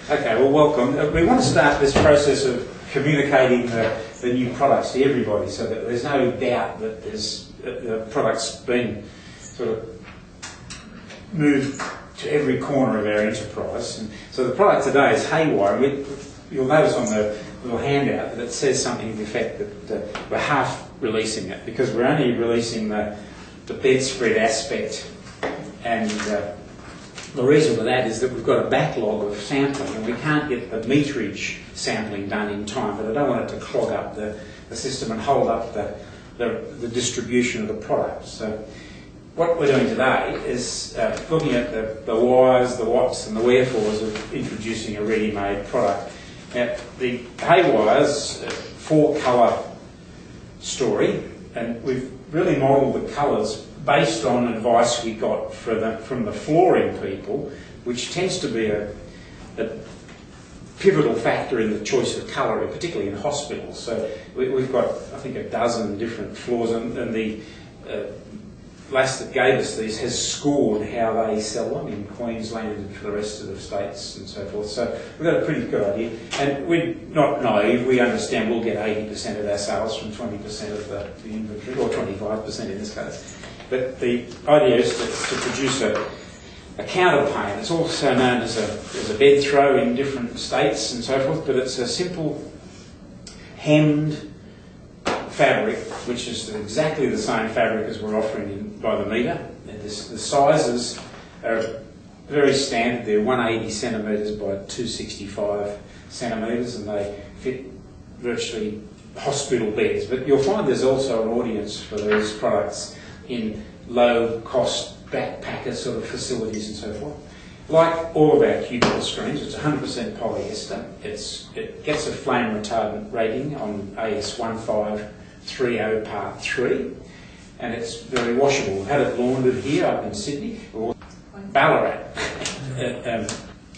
Okay, well, welcome. We want to start this process of communicating the new products to everybody, so that there's no doubt that the product's been sort of moved to every corner of our enterprise. And so the product today is Haywire. You'll notice on the little handout that it says something to the effect that we're half releasing it, because we're only releasing the bedspread aspect, and the reason for that is that we've got a backlog of sampling and we can't get the meterage sampling done in time, but I don't want it to clog up the system and hold up the distribution of the product. So what we're doing today is looking at the whys, the whats and the wherefores of introducing a ready-made product. Now, the Haywire's 4-colour story, and we've really modelled the colours based on advice we got from the flooring people, which tends to be a pivotal factor in the choice of colour, particularly in hospitals. So we've got, I think, a dozen different floors, and the lass that gave us these has scored how they sell them in Queensland and for the rest of the states and so forth. So we've got a pretty good idea. And we're not naive, we understand we'll get 80% of our sales from 20% of the inventory, or 25% in this case. But the idea is to produce a counterpane. It's also known as a bed throw in different states and so forth, but it's a simple hemmed fabric, which is exactly the same fabric as we're offering by the metre. And the sizes are very standard. They're 180 centimetres by 265 centimetres, and they fit virtually hospital beds. But you'll find there's also an audience for these products in low-cost backpacker sort of facilities and so forth. Like all of our cubicle screens, it's 100% polyester. It gets a flame retardant rating on AS 1530 Part 3, and it's very washable. We've had it laundered here up in Sydney, or Ballarat.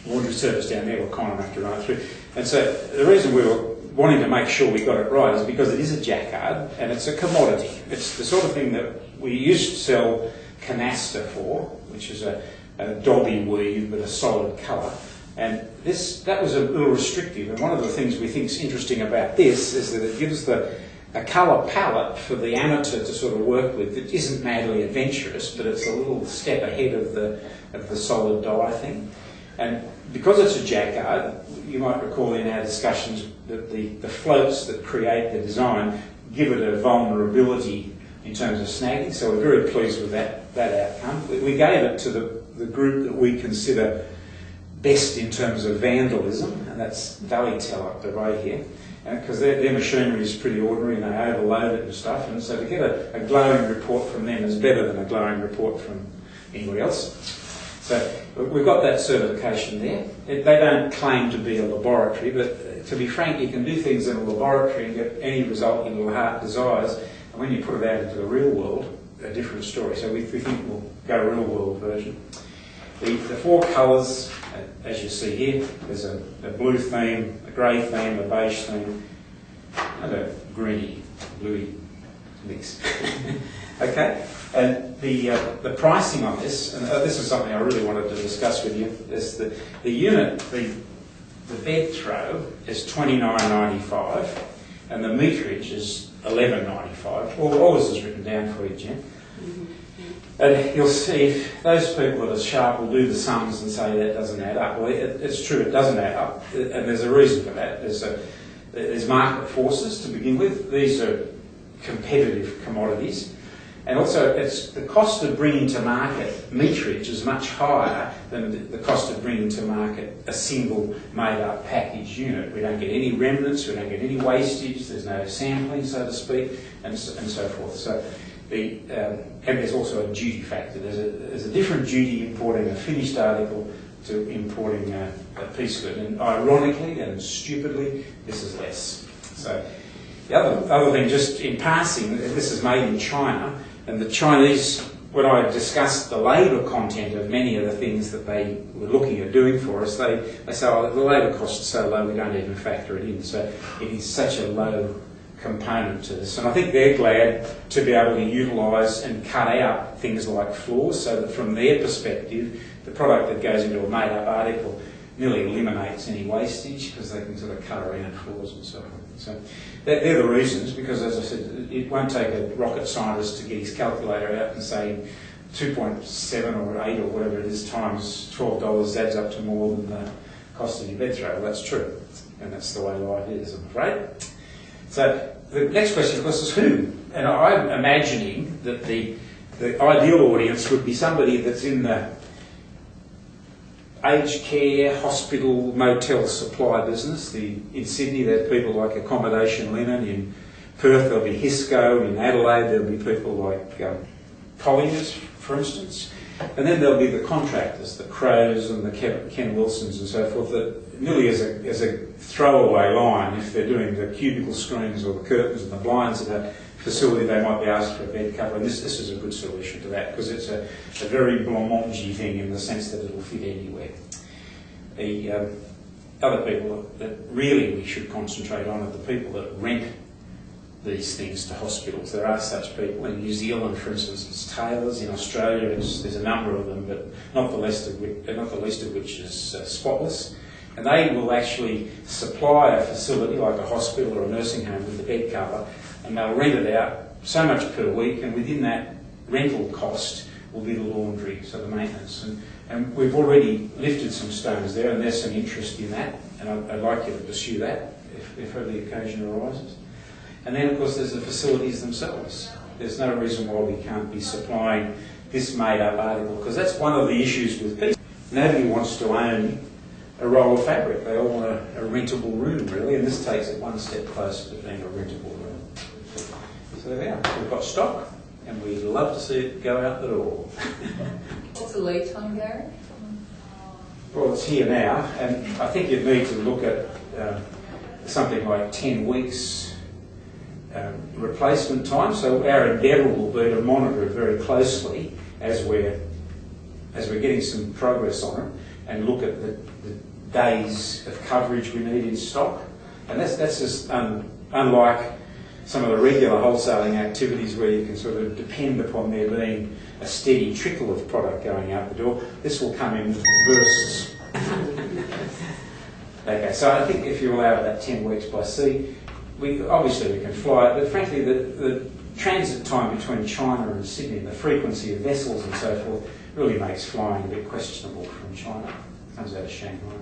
Laundry service down there were kind enough to run it through. And so the reason we were wanting to make sure we got it right is because it is a jacquard and it's a commodity. It's the sort of thing that we used to sell canaster for, which is a dobby weave but a solid colour. And that was a little restrictive, and one of the things we think is interesting about this is that it gives a colour palette for the amateur to sort of work with. It isn't madly adventurous, but it's a little step ahead of the solid dye thing. And because it's a jacquard, you might recall in our discussions that the floats that create the design give it a vulnerability in terms of snagging, so we're very pleased with that outcome. We gave it to the group that we consider best in terms of vandalism, and that's Valleytel up the road here, because their machinery is pretty ordinary and they overload it and stuff, and so to get a glowing report from them is better than a glowing report from anybody else. So we've got that certification there. They don't claim to be a laboratory, but to be frank, you can do things in a laboratory and get any result your heart desires, and when you put it out into the real world, a different story. So we think we'll go real world version. The 4 colours, as you see here, there's a blue theme, a grey theme, a beige theme, and a greeny, bluey mix. Okay, and the pricing on this, and this is something I really wanted to discuss with you, is the unit, the bed throw is $29.95, and the meterage is $11.95. All this is written down for you, Jen. And you'll see those people that are sharp will do the sums and say that doesn't add up. Well, it's true, it doesn't add up, and there's a reason for that. There's market forces to begin with. These are competitive commodities. And also, it's the cost of bringing to market meterage is much higher than the cost of bringing to market a single made-up package unit. We don't get any remnants, we don't get any wastage, there's no sampling, so to speak, and so forth. So and there's also a duty factor. There's a different duty importing a finished article to importing a piece of it. And ironically and stupidly, this is less. So the other thing, just in passing, this is made in China. And the Chinese, when I discussed the labour content of many of the things that they were looking at doing for us, they say, oh, the labour cost is so low we don't even factor it in. So it is such a low component to this. And I think they're glad to be able to utilise and cut out things like floors, so that from their perspective, the product that goes into a made-up article nearly eliminates any wastage because they can sort of cut around flaws and so on. So they're the reasons, because as I said, it won't take a rocket scientist to get his calculator out and say 2.7 or 8 or whatever it is times $12 adds up to more than the cost of your bed throw. Well, that's true, and that's the way life is, I'm afraid. So the next question, of course, is who? And I'm imagining that the ideal audience would be somebody that's in the aged care, hospital, motel supply business. In Sydney, there's people like Accommodation Linen. In Perth, there'll be Hisco. In Adelaide, there'll be people like Colliers, for instance. And then there'll be the contractors, the Crows and the Ken Wilsons and so forth, that merely as a throwaway line, if they're doing the cubicle screens or the curtains and the blinds at a facility, they might be asked for a bed cover. And this is a good solution to that, because it's a very blancmangy thing in the sense that it'll fit anywhere. The other people that really we should concentrate on are the people that rent these things to hospitals. There are such people. In New Zealand, for instance, it's tailors. In Australia, there's a number of them, but not the least of which is Spotless. And they will actually supply a facility like a hospital or a nursing home with the bed cover, and they'll rent it out so much per week, and within that rental cost will be the laundry, so the maintenance. And we've already lifted some stones there, and there's some interest in that, and I'd like you to pursue that if ever the occasion arises. And then, of course, there's the facilities themselves. There's no reason why we can't be supplying this made-up article, because that's one of the issues with people. Nobody wants to own a roll of fabric. They all want a rentable room, really, and this takes it one step closer to being a rentable room. So there we are. We've got stock, and we'd love to see it go out the door. What's the lead time, Gary? Well, it's here now, and I think you'd need to look at something like 10 weeks replacement time. So our endeavour will be to monitor it very closely as we're getting some progress on it, and look at the days of coverage we need in stock. And that's just unlike some of the regular wholesaling activities where you can sort of depend upon there being a steady trickle of product going out the door. This will come in bursts. Okay, so I think if you allow that 10 weeks by sea, obviously we can fly it, but frankly the transit time between China and Sydney, the frequency of vessels and so forth, really makes flying a bit questionable from China. Comes out of Shanghai.